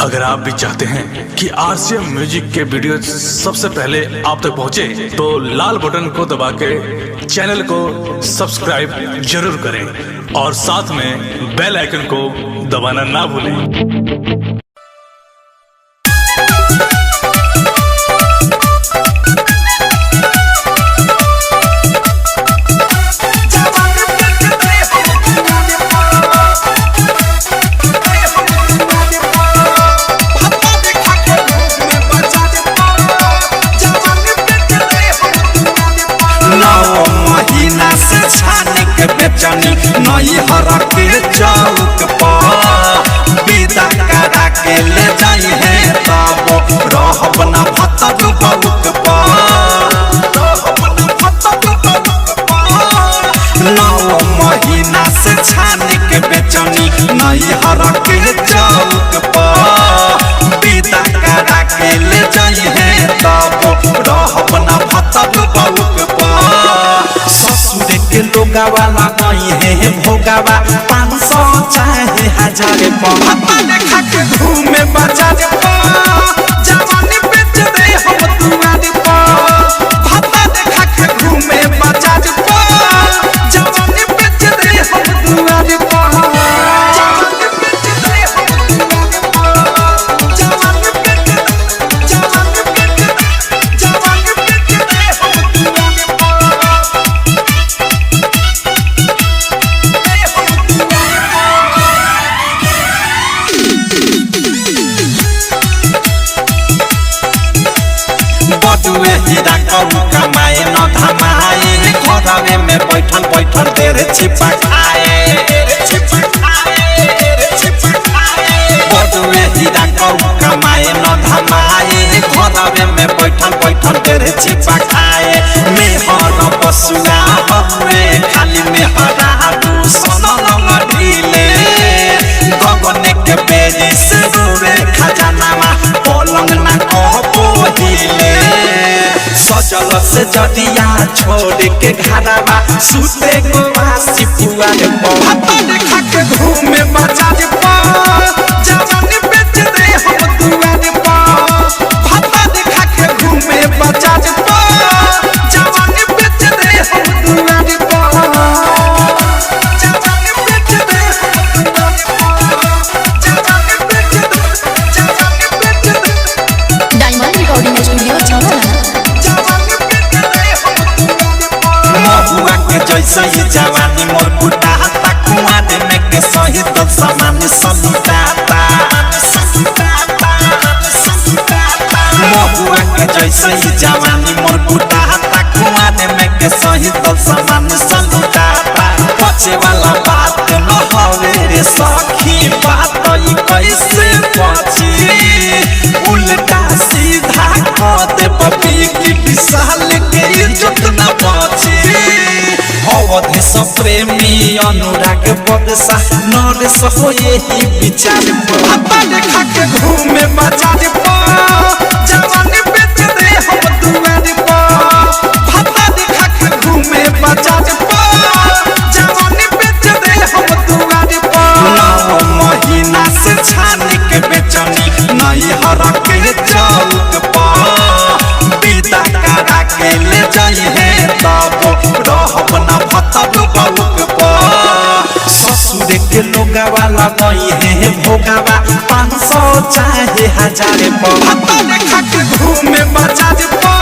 अगर आप भी चाहते हैं कि आरसीएम म्यूजिक के वीडियो सबसे पहले आप तक पहुंचे, तो लाल बटन को दबा के चैनल को सब्सक्राइब जरूर करें और साथ में बेल आइकन को दबाना ना भूलें। महीना से छाने के बेचनी नई हर के चौक पर विदा करा के ले जाई है तब रहब न भतक बउक पर। 9 महीना से छाने के बेचनी नई हर के चौक पर विदा करा के ले जाई है तब रहब न भतक बउक पर। ससुर के लोगावा लगाई है भोगावा 500 चाहे 1000 पर देखा के घूमे बाजार पर जवानी बेच दे हम दुआर पर। भत्ता देखा के घूमे बाजार पर जवानी बेच दे हम दुआर पर। जवानी बेच दे हम दुआर पर। जवानी बेच दे हम दुआर पर। बटुए हीरा कहू कमाए न धमाए घरवे में बैठल बैठल देर छिपा खाए। बटुए हीरा कहू कमाए न धमाए घरवे में बैठल बैठल देर छिपा खाए। मेहर पशुआ हुए खाली मेहरा सोनल ढीले गगने के बेरी से रोवे खजानावा पलंग ना कहबो हिले। सजल से जदिया छोड़ के घरवा सुते को वासी पुआर पर देखा के घूमे बाजार पर जवानी बेच दे हम दुआर पर। भत्ता देखा के घूमे बाजार पर जवानी बेच दे हम दुआर पर। जवानी बेच दे हम दुआर पर। जवानी बेच दे डायमंड रिकॉर्डिंग स्टूडियो छावला। महुआ के जैसे ही जवानी मोर बुटा हाथा कुआं में के सही तो समान सलुटाता। महुआ के जैसे ही जवानी मोर बुटा हाथा कुआं में के सही तो समान सलुटाता। पचे वाला बात न हवे रे सखी बात ई कैसे पची उल्टा सीधा कर दे बबी की विशाल के इज्जत न बची। अवधि सब प्रेमी अनुराग बदसा नरेश हो यही विचार पर देखा के घूमे बाजार पर जवानी बेच दे हम दुआर पर। भत्ता देखा के घूमे बाजार पर जवानी बेच दे हम दुआर पर। 9 महीना से छानी के बेचनी नई हर के चौक पर विदा करा के ले जाई है तब रहब न भतक बउक पर। ससुर के लोगावा लगाई है भोगावा 500 चाहे 1000 पर। भत्ता देखा के घूमे बाजार पर